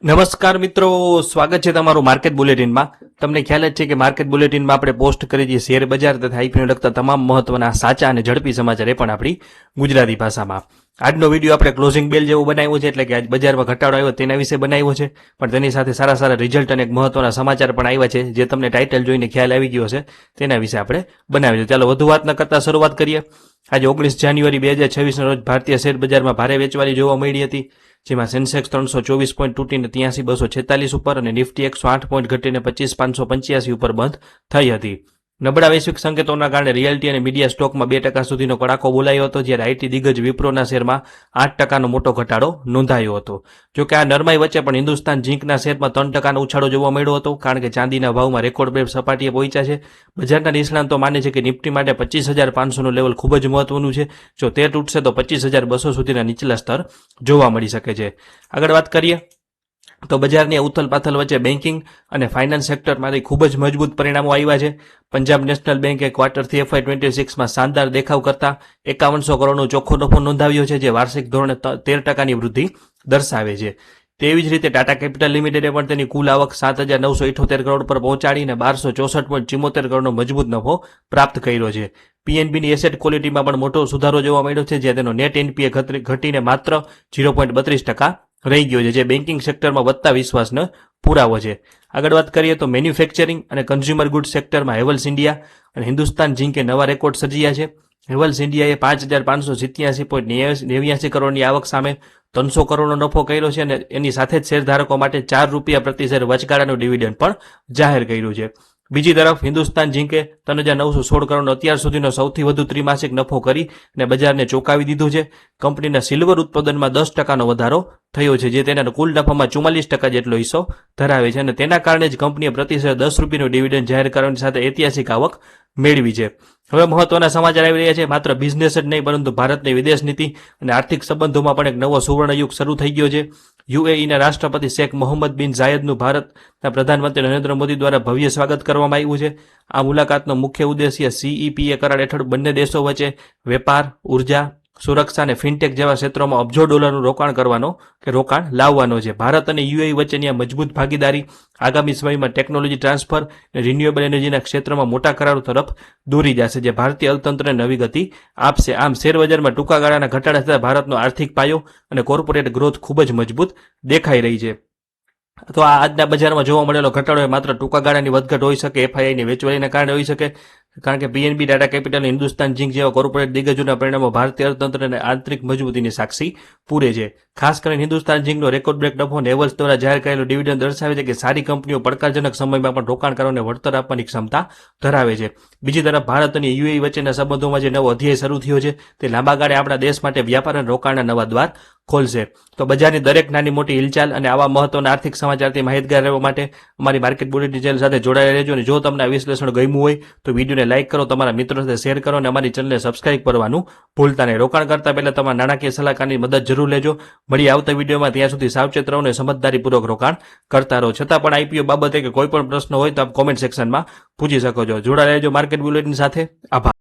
નમસ્કાર મિત્રો, સ્વાગત છે તમારું માર્કેટ બુલેટિનમાં। તમને ખ્યાલ જ છે કે માર્કેટ બુલેટિનમાં આપણે પોસ્ટ કરી દઈએ શેર બજાર તથા આઈપીઓને લગતા તમામ મહત્વના સાચા અને ઝડપી સમાચાર એ પણ આપણી ગુજરાતી ભાષામાં। આજનો વિડીયો આપણે ક્લોઝિંગ બેલ જેવો બનાવ્યો છે, એટલે કે આજ બજારમાં ઘટાડો આવ્યો તેના વિશે બનાવ્યો છે, પણ તેની સાથે સારા સારા રિઝલ્ટ અને એક મહત્વના સમાચાર પણ આવ્યા છે, જે તમને ટાઇટલ જોઈને ખ્યાલ આવી ગયો છે, તેના વિશે આપણે બનાવ્યો છે। ચાલો વધુ વાત ન કરતા શરૂઆત કરીએ। આજે 19 જાન્યુઆરી 2026 રોજ ભારતીય શેર બજારમાં ભારે વેચવાલી જોવા મળી હતી, જેમાં સેન્સેક્સ 324 પોઈન્ટ તૂટીને 83,246 ઉપર અને નિફ્ટી 108 પોઈન્ટ ઘટીને 25,585 ઉપર બંધ થઈ હતી। નબળા વૈશ્વિક સંકેતોના કારણે રિયલ્ટી અને મીડિયા સ્ટોકમાં 2% સુધીનો કડાકો બોલાયો હતો, જ્યારે આઈટી દિગ્ગજ વિપ્રોના શેરમાં 8%નો મોટો ઘટાડો નોંધાયો હતો। જોકે આ નરમાઈ વચ્ચે પણ હિન્દુસ્તાન ઝીંકના શેરમાં 3%નો ઉછાળો જોવા મળ્યો હતો, કારણ કે ચાંદીના ભાવમાં રેકોર્ડ બ્રેક સપાટીએ પહોંચ્યા છે। બજારના નિષ્ણાંતો માને છે કે નિફ્ટી માટે 25,500નું લેવલ ખૂબ જ મહત્વનું છે। જો તે તૂટશે તો 25,200 સુધીના નીચલા સ્તર જોવા મળી શકે છે। આગળ વાત કરીએ તો બજારની ઉથલ પાથલ વચ્ચે બેન્કિંગ અને ફાઇનાન્સ સેક્ટરમાંથી ખૂબ જ મજબૂત પરિણામો આવ્યા છે। પંજાબ નેશનલ બેન્કે ક્વાર્ટર 3 FY26માં શાનદાર દેખાવ કરતા 5100 કરોડનો ચોખ્ખો નફો નોંધાવ્યો છે, જે વાર્ષિક ધોરણે 13%ની વૃદ્ધિ દર્શાવે છે। તેવી જ રીતે ટાટા કેપિટલ લિમિટેડે પણ તેની કુલ આવક 7,978 કરોડ પર પહોંચાડીને 1264.74 કરોડનો મજબૂત નફો પ્રાપ્ત કર્યો છે। પીએનબીની એસેટ ક્વોલિટીમાં પણ મોટો સુધારો જોવા મળ્યો છે, જ્યાં તેનો નેટ એનપીએ ઘટીને માત્ર 0.32% રહી ગયો છે, જે બેન્કિંગ સેક્ટરમાં વધતા વિશ્વાસનો પુરાવો છે। આગળ વાત કરીએ તો મેન્યુફેક્ચરિંગ અને કન્ઝ્યુમર ગુડ્સ સેક્ટરમાં હેવલ્સ ઇન્ડિયા અને હિન્દુસ્તાન ઝીંકે નવા રેકોર્ડ સર્જ્યા છે। હેવલ્સ ઇન્ડિયાએ 5,587.89 કરોડની આવક સામે 300 કરોડનો નફો કર્યો છે, અને એની સાથે જ શેરધારકો માટે ₹4 પ્રતિ શેર વચગાળાનું ડિવિડન્ડ પણ જાહેર કર્યું છે। બીજી તરફ હિન્દુસ્તાન ઝીંકે 3,916 કરોડનો અત્યાર સુધીનો સૌથી વધુ ત્રિમાસિક નફો કરી અને બજારને ચોંકાવી દીધું છે। કંપનીના સિલ્વર ઉત્પાદનમાં 10%નો વધારો થયો છે, જે તેના કુલ નફામાં 44% જેટલો હિસ્સો ધરાવે છે, અને તેના કારણે જ કંપનીએ પ્રતિ શેર ₹10નું ડિવિડન્ડ જાહેર કરવાની સાથે ઐતિહાસિક આવક મેળવી છે। હવે મહત્વના સમાચાર આવી રહ્યા છે। માત્ર બિઝનેસ જ નહીં, પરંતુ ભારતની વિદેશ નીતિ અને આર્થિક સંબંધોમાં પણ એક નવો સુવર્ણયુગ શરૂ થઈ ગયો છે। યુએઈના રાષ્ટ્રપતિ શેખ મોહમ્મદ બિન ઝાયદનું ભારતના પ્રધાનમંત્રી નરેન્દ્ર મોદી દ્વારા ભવ્ય સ્વાગત કરવામાં આવ્યું છે। આ મુલાકાતનો મુખ્ય ઉદ્દેશ્ય સીઈપીએ કરાર હેઠળ બંને દેશો વચ્ચે વેપાર, ઉર્જા, સુરક્ષા અને ફિનટેક જેવા ક્ષેત્રોમાં અબજો ડોલરનું રોકાણ લાવવાનો છે। ભારત અને યુએઈ વચ્ચેની આ મજબૂત ભાગીદારી આગામી સમયમાં ટેકનોલોજી ટ્રાન્સફર અને રિન્યુએબલ એનર્જીના ક્ષેત્રમાં મોટા કરારો તરફ દોરી જશે, જે ભારતીય અર્થતંત્રને નવી ગતિ આપશે। આમ શેરબજારમાં ટૂંકા ગાળાના ઘટાડા થતાં ભારતનો આર્થિક પાયો અને કોર્પોરેટ ગ્રોથ ખૂબ જ મજબૂત દેખાઈ રહી છે। તો આ આજના બજારમાં જોવા મળેલો ઘટાડો એ માત્ર ટૂંકા ગાળાની વધઘટ હોઈ શકે, એફઆઈઆઈની વેચવાલીના કારણે હોઈ શકે, કારણ કે પીએનબી, ટાટા કેપિટલ અને હિન્દુસ્તાન ઝીંક જેવા કોર્પોરેટ દિગ્ગજોના પરિણામો ભારતીય અર્થતંત્રને આંતરિક મજબૂતીની સાક્ષી પૂરે છે। ખાસ કરીને હિન્દુસ્તાન ઝીંકનો રેકોર્ડ બ્રેક નફો અને હેવલ્સ દ્વારા જાહેર કરેલું ડિવિડન્ડ દર્શાવે છે કે સારી કંપનીઓ પડકારજનક સમયમાં પણ રોકાણકારોને વળતર આપવાની ક્ષમતા ધરાવે છે। બીજી તરફ ભારત અને યુએઈ વચ્ચેના સંબંધોમાં જે નવો અધ્યાય શરૂ થયો છે, તે લાંબા ગાળે આપણા દેશ માટે વ્યાપાર અને રોકાણના નવા દ્વાર ખોલશે। તો બજારની દરેક નાની મોટી હિલચાલ અને આવા મહત્વના આર્થિક સમાચારથી માહિતગાર રહેવા માટે અમારી માર્કેટ બુલેટિન ચેનલ સાથે જોડાયેલા રહેજો, અને જો તમને આ વિશ્લેષણ ગમ્યું હોય તો વિડીયોને લાઇક કરો, તમારા મિત્રો સાથે શેર કરો, અને અમારી ચેનલને સબસ્ક્રાઇબ કરવાનું ભૂલતા નહીં। રોકાણ કરતા પહેલા તમારા નાણાકીય સલાહકારની મદદ જરૂર લેજો। મળી આવતા વિડીયોમાં, ત્યાં સુધી સાવચેત રહો અને સમજદારીપૂર્વક રોકાણ કરતા રહો। છતાં પણ આઈપીઓ બાબતે કે કોઈ પણ પ્રશ્ન હોય તો આપ કોમેન્ટ સેક્શનમાં પૂછી શકો છો। જોડાયેલા રહેજો માર્કેટ બુલેટિન સાથે। આભાર।